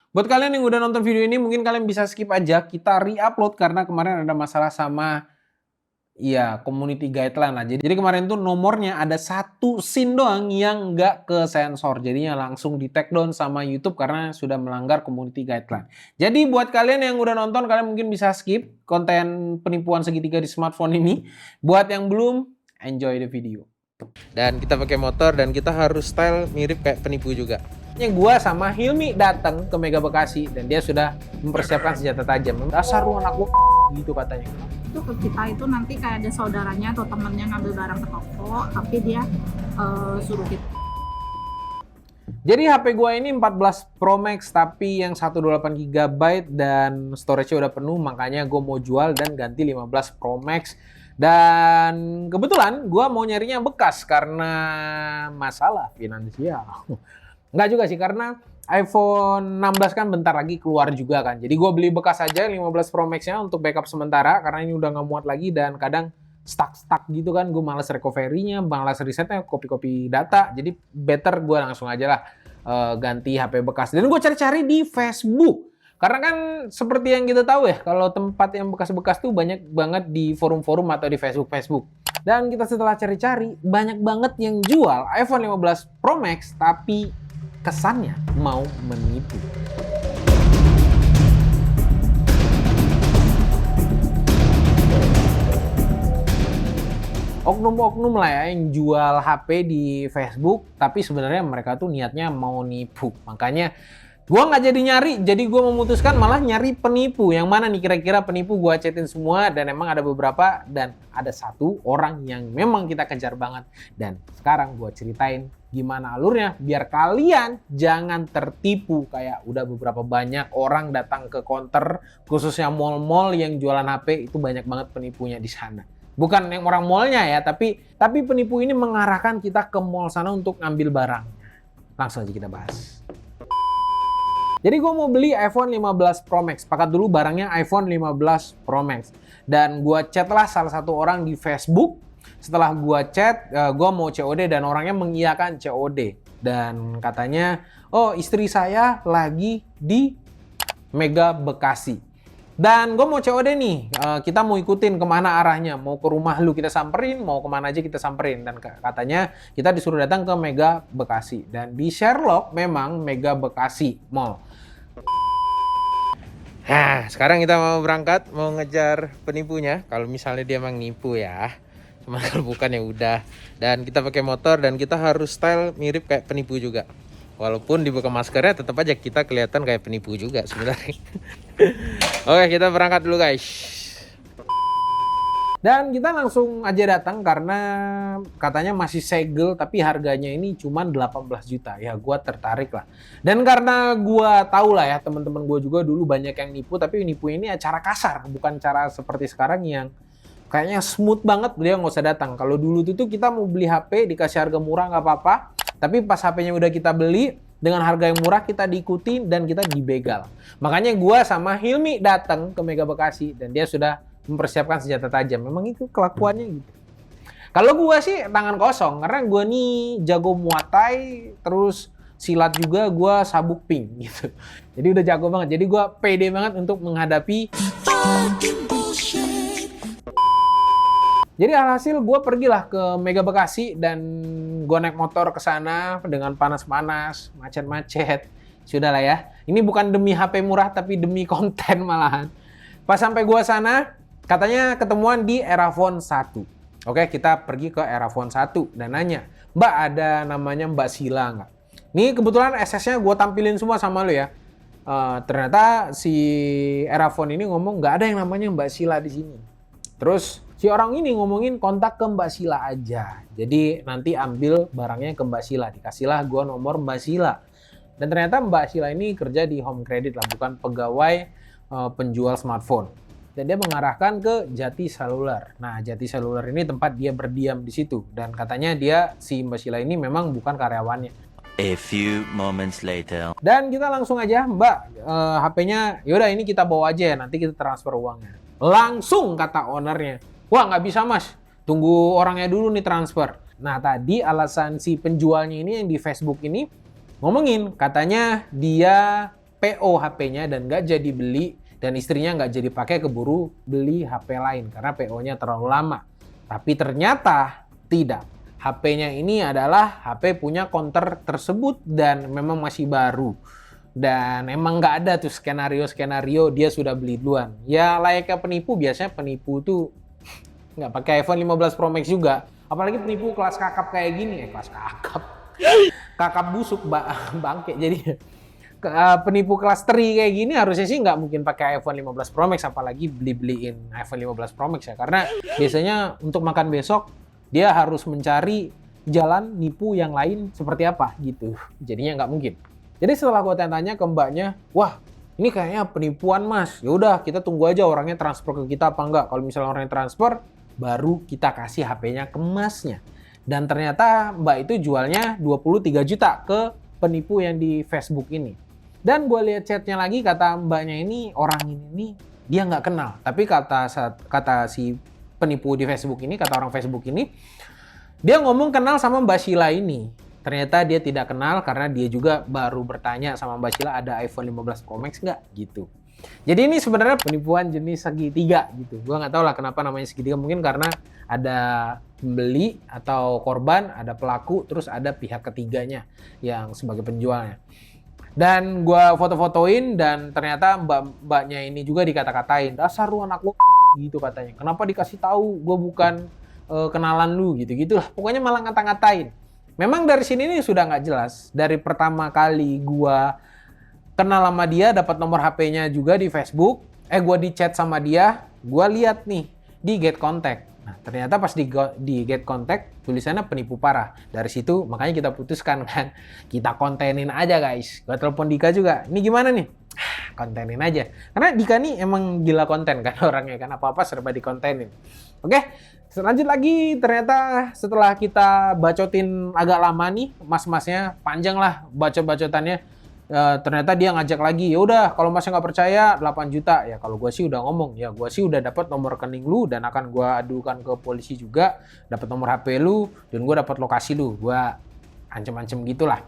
Buat kalian yang udah nonton video ini mungkin kalian bisa skip aja, kita re-upload karena kemarin ada masalah sama community guideline lah. Jadi kemarin tuh nomornya ada satu scene doang yang nggak ke sensor. Jadinya langsung di take down sama YouTube karena sudah melanggar community guideline. Jadi buat kalian yang udah nonton, kalian mungkin bisa skip konten penipuan segitiga di smartphone ini. Buat yang belum, enjoy the video. Dan kita pakai motor dan kita harus style mirip kayak penipu juga. Gua sama Hilmi datang ke Mega Bekasi dan dia sudah mempersiapkan senjata tajam. Dasar lu anak gua gitu katanya. Itu ke kita itu nanti kayak ada saudaranya atau temennya ngambil barang ke toko, tapi dia suruh kita. Jadi HP gua ini 14 Pro Max tapi yang 128 GB dan storage-nya udah penuh, makanya gua mau jual dan ganti 15 Pro Max. Dan kebetulan gua mau nyarinya bekas karena masalah finansial. Enggak juga sih, karena iPhone 16 kan bentar lagi keluar juga kan. Jadi gue beli bekas aja 15 Pro Max-nya untuk backup sementara karena ini udah nggak muat lagi dan kadang stuck gitu kan. Gue males recovery-nya, males risetnya, copy data. Jadi better gue langsung aja lah ganti HP bekas. Dan gue cari-cari di Facebook. Karena kan seperti yang kita tahu ya, kalau tempat yang bekas-bekas tuh banyak banget di forum-forum atau di Facebook. Dan kita setelah cari-cari, banyak banget yang jual iPhone 15 Pro Max tapi kesannya mau menipu. Oknum-oknum lah ya yang jual HP di Facebook, tapi sebenarnya mereka tuh niatnya mau nipu. Makanya gua nggak jadi nyari, jadi gua memutuskan malah nyari penipu. Yang mana nih kira-kira penipu? Gua chatin semua dan emang ada beberapa dan ada satu orang yang memang kita kejar banget. Dan sekarang gua ceritain gimana alurnya biar kalian jangan tertipu. Kayak udah beberapa banyak orang datang ke counter, khususnya mall-mall yang jualan HP itu banyak banget penipunya di sana. Bukan yang orang mallnya ya, tapi penipu ini mengarahkan kita ke mall sana untuk ngambil barang. Langsung aja kita bahas. Jadi gue mau beli iPhone 15 Pro Max. Pakat dulu barangnya iPhone 15 Pro Max. Dan gue chat lah salah satu orang di Facebook. Setelah gue chat, gue mau COD dan orangnya mengiyakan COD. Dan katanya, oh istri saya lagi di Mega Bekasi. Dan gue mau COD nih, kita mau ikutin kemana arahnya. Mau ke rumah lu kita samperin, mau kemana aja kita samperin. Dan katanya kita disuruh datang ke Mega Bekasi. Dan di Sherlock memang Mega Bekasi Mall. Nah, sekarang kita mau berangkat, mau ngejar penipunya. Kalau misalnya dia emang nipu ya. Cuma kalau bukan ya udah. Dan kita pakai motor dan kita harus style mirip kayak penipu juga. Walaupun dibuka maskernya tetap aja kita kelihatan kayak penipu juga sebenarnya. Oke, kita berangkat dulu guys. Dan kita langsung aja datang karena katanya masih segel tapi harganya ini cuma 18 juta. Ya gua tertarik lah. Dan karena gua tahu lah ya teman-teman gua juga dulu banyak yang nipu, tapi nipu ini cara kasar, bukan cara seperti sekarang yang kayaknya smooth banget. Dia nggak usah datang. Kalau dulu tuh kita mau beli HP dikasih harga murah nggak apa-apa. Tapi pas HP-nya udah kita beli, dengan harga yang murah kita diikuti dan kita dibegal. Makanya gua sama Hilmi datang ke Mega Bekasi dan dia sudah mempersiapkan senjata tajam. Memang itu kelakuannya gitu. Kalau gua sih tangan kosong karena gua nih jago Muay Thai, terus silat juga gua sabuk pink gitu. Jadi udah jago banget. Jadi gua pede banget untuk menghadapi. Jadi alhasil gue pergilah ke Mega Bekasi dan gue naik motor ke sana dengan panas-panas, macet-macet. Sudahlah ya. Ini bukan demi HP murah tapi demi konten malahan. Pas sampai gue sana, katanya ketemuan di Erafone 1. Oke, kita pergi ke Erafone 1 dan nanya, "Mbak, ada namanya Mbak Sila nggak?" Nih kebetulan SS-nya gue tampilin semua sama lo ya. Ternyata si Erafone ini ngomong nggak ada yang namanya Mbak Sila di sini. Terus si orang ini ngomongin kontak ke Mbak Sila aja. Jadi nanti ambil barangnya ke Mbak Sila. Dikasihlah gue nomor Mbak Sila. Dan ternyata Mbak Sila ini kerja di Home Credit lah, bukan pegawai penjual smartphone. Dan dia mengarahkan ke Jati Seluler. Nah, Jati Seluler ini tempat dia berdiam di situ. Dan katanya si Mbak Sila ini memang bukan karyawannya. A few moments later. Dan kita langsung aja, Mbak, HP-nya yaudah ini kita bawa aja ya, nanti kita transfer uangnya. Langsung kata ownernya, wah nggak bisa mas, tunggu orangnya dulu nih transfer. Nah tadi alasan si penjualnya ini yang di Facebook ini ngomongin, katanya dia PO HP-nya dan nggak jadi beli, dan istrinya nggak jadi pakai, keburu beli HP lain karena PO-nya terlalu lama. Tapi ternyata tidak. HP-nya ini adalah HP punya counter tersebut dan memang masih baru. Dan emang nggak ada tuh skenario dia sudah beli duluan. Ya layaknya penipu, biasanya penipu tuh nggak pakai iPhone 15 Pro Max juga. Apalagi penipu kelas kakap kayak gini, kelas kakap. Kakap busuk, bangke. Jadi penipu kelas 3 kayak gini harusnya sih nggak mungkin pakai iPhone 15 Pro Max, apalagi beliin iPhone 15 Pro Max ya. Karena biasanya untuk makan besok, dia harus mencari jalan nipu yang lain seperti apa gitu. Jadinya nggak mungkin. Jadi setelah gue tanya ke mbaknya, wah ini kayaknya penipuan mas. Ya udah kita tunggu aja orangnya transfer ke kita apa enggak. Kalau misalnya orangnya transfer, baru kita kasih HP-nya ke masnya. Dan ternyata mbak itu jualnya 23 juta ke penipu yang di Facebook ini. Dan gue lihat chatnya lagi, kata mbaknya ini orang ini dia nggak kenal. Tapi kata si penipu di Facebook ini, kata orang Facebook ini, dia ngomong kenal sama Mbak Sheila ini. Ternyata dia tidak kenal karena dia juga baru bertanya sama Mbak Sheila ada iPhone 15 Pro Max nggak gitu. Jadi ini sebenarnya penipuan jenis segitiga gitu. Gua nggak tahu lah kenapa namanya segitiga. Mungkin karena ada pembeli atau korban, ada pelaku, terus ada pihak ketiganya yang sebagai penjualnya. Dan gua foto-fotoin dan ternyata mbaknya ini juga dikata-katain, dasar lu anak lu gitu katanya. Kenapa dikasih tahu gua bukan kenalan lu gitu-gitulah. Pokoknya malah ngata-ngatain. Memang dari sini nih sudah nggak jelas. Dari pertama kali gua kenal sama dia, dapat nomor HP-nya juga di Facebook. Gua di chat sama dia, gua lihat nih di get contact. Nah, ternyata pas di get contact tulisannya penipu parah. Dari situ makanya kita putuskan kan, kita kontenin aja guys. Gua telepon Dika juga. Ini gimana nih? Kontenin aja. Karena Dika nih emang gila konten kan orangnya kan, apa-apa serba dikontenin. Oke. Lanjut lagi, ternyata setelah kita bacotin agak lama nih, mas-masnya panjang lah bacot-bacotannya. Ternyata dia ngajak lagi, ya udah kalau masnya nggak percaya 8 juta. Ya kalau gue sih udah ngomong, ya gue sih udah dapat nomor rekening lu dan akan gue adukan ke polisi juga, dapat nomor HP lu dan gue dapat lokasi lu. Gue ancem-ancem gitulah.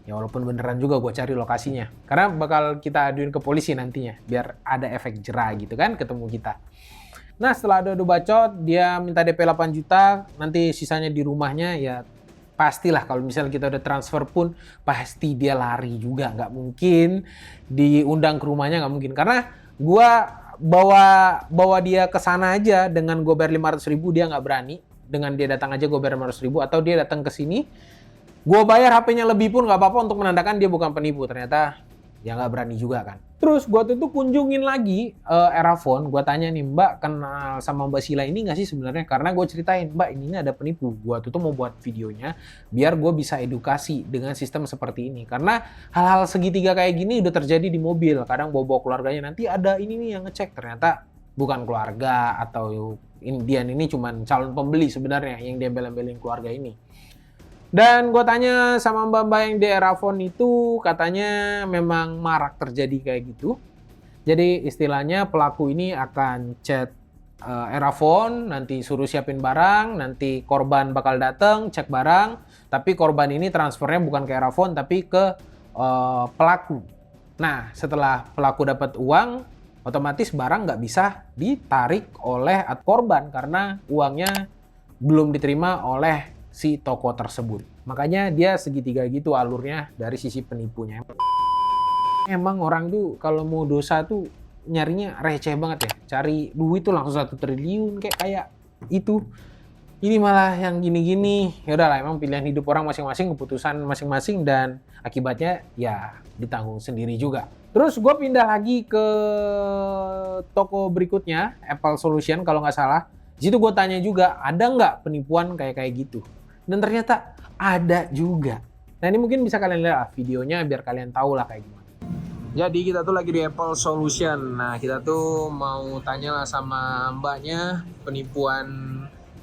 Ya walaupun beneran juga gue cari lokasinya. Karena bakal kita aduin ke polisi nantinya, biar ada efek jerah gitu kan ketemu kita. Nah setelah adu bacot, dia minta DP 8 juta, nanti sisanya di rumahnya. Ya pastilah kalau misalnya kita udah transfer pun, pasti dia lari juga. Nggak mungkin diundang ke rumahnya, nggak mungkin. Karena gue bawa dia ke sana aja dengan gue bayar 500 ribu, dia nggak berani. Dengan dia datang aja gue bayar 500 ribu, atau dia datang ke sini, gue bayar HP-nya lebih pun nggak apa-apa untuk menandakan dia bukan penipu. Ternyata ya nggak berani juga kan. Terus gue tuh kunjungin lagi Erafone, gue tanya nih, Mbak kenal sama Mbak Sheila ini nggak sih sebenarnya? Karena gue ceritain, Mbak ini ada penipu. Gue tuh mau buat videonya biar gue bisa edukasi dengan sistem seperti ini. Karena hal-hal segitiga kayak gini udah terjadi di mobil. Kadang bawa keluarganya, nanti ada ini nih yang ngecek. Ternyata bukan keluarga, atau dia ini cuma calon pembeli sebenarnya yang dia bela-belain keluarga ini. Dan gue tanya sama mbak-mbak yang di Erafone itu, katanya memang marak terjadi kayak gitu. Jadi istilahnya pelaku ini akan chat Erafone, nanti suruh siapin barang, nanti korban bakal datang cek barang, tapi korban ini transfernya bukan ke Erafone tapi ke pelaku. Nah setelah pelaku dapat uang, otomatis barang nggak bisa ditarik oleh korban karena uangnya belum diterima oleh si toko tersebut. Makanya dia segitiga gitu alurnya dari sisi penipunya. Emang orang tuh kalau mau dosa tuh nyarinya receh banget ya. Cari duit tuh langsung 1 triliun kayak itu. Ini malah yang gini-gini. Ya udahlah, emang pilihan hidup orang masing-masing, keputusan masing-masing, dan akibatnya ya ditanggung sendiri juga. Terus gue pindah lagi ke toko berikutnya, Apple Solution kalau nggak salah. Di situ gue tanya juga, ada nggak penipuan kayak gitu? Dan ternyata ada juga. Nah ini mungkin bisa kalian lihat videonya biar kalian tahu lah kayak gimana. Jadi kita tuh lagi di Apple Solution. Nah kita tuh mau tanya lah sama mbaknya penipuan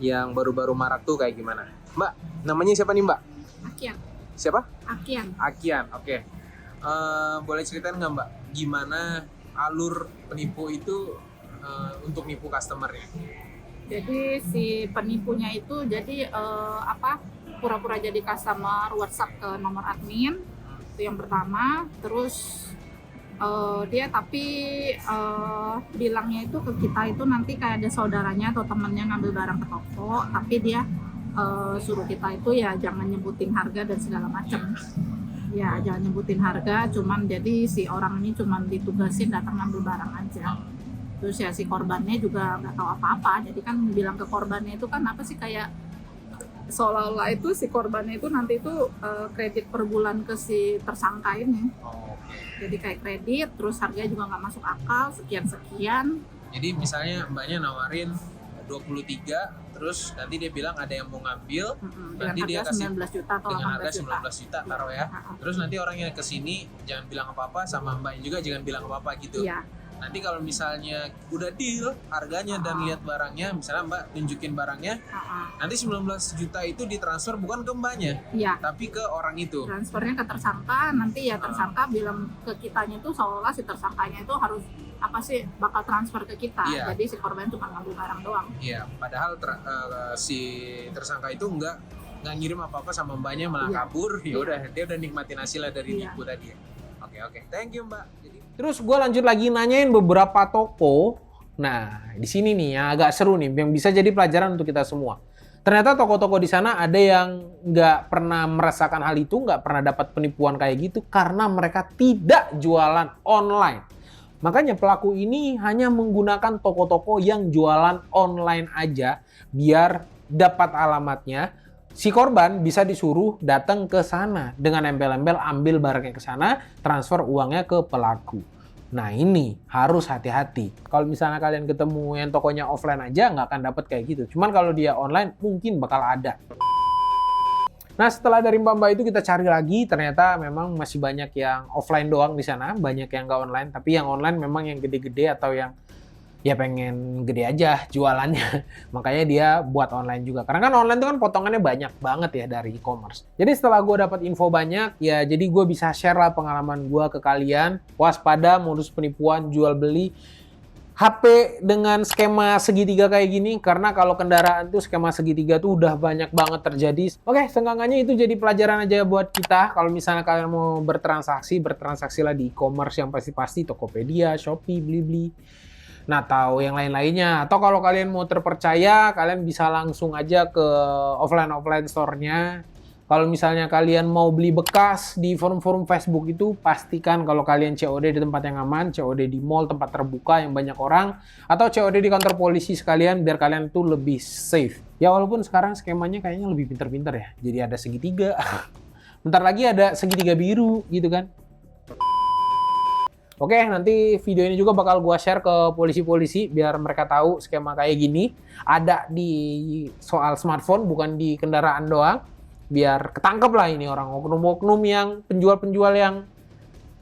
yang baru-baru marak tuh kayak gimana. Mbak, namanya siapa nih mbak? Akian. Siapa? Akian. Akian, oke. Boleh ceritain nggak mbak, gimana alur penipu itu untuk nipu customernya? Jadi si penipunya itu pura-pura jadi customer WhatsApp ke nomor admin, itu yang pertama. Terus Dia tapi bilangnya itu ke kita itu nanti kayak ada saudaranya atau temennya ngambil barang ke toko, tapi dia suruh kita itu ya jangan nyebutin harga dan segala macam. Ya jangan nyebutin harga, cuman jadi si orang ini cuman ditugasin datang ngambil barang aja. Terus ya si korbannya juga nggak tahu apa-apa, jadi kan bilang ke korbannya itu kan apa sih kayak seolah-olah itu si korbannya itu nanti itu kredit per bulan ke si tersangka ini. Jadi kayak kredit, terus harganya juga nggak masuk akal, sekian-sekian. Jadi misalnya mbaknya nawarin 23, terus nanti dia bilang ada yang mau ngambil, Dengan nanti dia harga kasih 19 juta atau dengan harga 18 juta. 19 juta taruh ya. Terus nanti orang yang kesini jangan bilang apa-apa, sama mbaknya juga jangan bilang apa-apa gitu. Iya, Nanti kalau misalnya udah deal harganya dan lihat barangnya, misalnya mbak tunjukin barangnya, nanti 19 juta itu ditransfer bukan ke mbaknya, iya. tapi ke orang itu. Transfernya ke tersangka, nanti ya tersangka bilang ke kitanya itu seolah si tersangkanya itu harus apa sih bakal transfer ke kita. Iya. Jadi si korban cuma ngambil barang doang. Iya, padahal si tersangka itu nggak ngirim apa-apa sama mbaknya, malah Iya. kabur. Ya Iya. udah, dia udah nikmatin hasilnya dari Iya. nipu tadi. Oke, thank you mbak. Terus gue lanjut lagi nanyain beberapa toko. Nah, di sini nih yang agak seru nih, yang bisa jadi pelajaran untuk kita semua. Ternyata toko-toko di sana ada yang nggak pernah merasakan hal itu, nggak pernah dapat penipuan kayak gitu karena mereka tidak jualan online. Makanya pelaku ini hanya menggunakan toko-toko yang jualan online aja biar dapat alamatnya. Si korban bisa disuruh datang ke sana dengan embel-embel ambil barangnya ke sana, transfer uangnya ke pelaku. Nah ini harus hati-hati. Kalau misalnya kalian ketemu yang tokonya offline aja nggak akan dapat kayak gitu. Cuman kalau dia online mungkin bakal ada. Nah setelah dari mbak-mbak itu kita cari lagi, ternyata memang masih banyak yang offline doang di sana, banyak yang nggak online. Tapi yang online memang yang gede-gede atau yang ya pengen gede aja jualannya. Makanya dia buat online juga. Karena kan online itu kan potongannya banyak banget ya dari e-commerce. Jadi setelah gue dapat info banyak, ya jadi gue bisa share lah pengalaman gue ke kalian. Waspada modus penipuan jual beli HP dengan skema segitiga kayak gini. Karena kalau kendaraan tuh skema segitiga tuh udah banyak banget terjadi. Oke, seenggaknya itu jadi pelajaran aja buat kita. Kalau misalnya kalian mau bertransaksilah di e-commerce yang pasti-pasti. Tokopedia, Shopee, Blibli. Nah, tahu yang lain-lainnya. Atau kalau kalian mau terpercaya, kalian bisa langsung aja ke offline store-nya. Kalau misalnya kalian mau beli bekas di forum-forum Facebook itu, pastikan kalau kalian COD di tempat yang aman, COD di mall, tempat terbuka yang banyak orang, atau COD di kantor polisi sekalian, biar kalian tuh lebih safe. Ya walaupun sekarang skemanya kayaknya lebih pinter-pinter ya. Jadi ada segitiga. Bentar lagi ada segitiga biru gitu kan. Oke, nanti video ini juga bakal gua share ke polisi-polisi biar mereka tahu skema kayak gini ada di soal smartphone, bukan di kendaraan doang. Biar ketangkep lah ini orang oknum-oknum yang penjual-penjual yang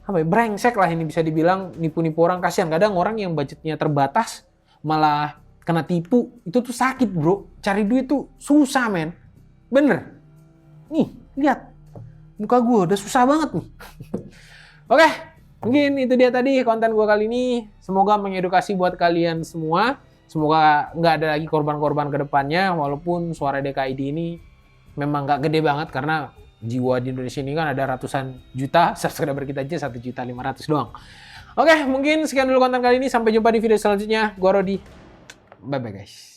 apa ya, brengsek lah ini bisa dibilang, nipu-nipu orang. Kasihan kadang orang yang budgetnya terbatas malah kena tipu. Itu tuh sakit bro, cari duit tuh susah men. Bener. Nih, lihat. Muka gua udah susah banget nih. Oke. Mungkin itu dia tadi konten gue kali ini. Semoga mengedukasi buat kalian semua. Semoga nggak ada lagi korban-korban ke depannya. Walaupun suara DKID ini memang nggak gede banget. Karena jiwa di Indonesia ini kan ada ratusan juta. Subscriber kita aja 1.500.000 doang. Oke, mungkin sekian dulu konten kali ini. Sampai jumpa di video selanjutnya. Gue Rodi. Bye-bye guys.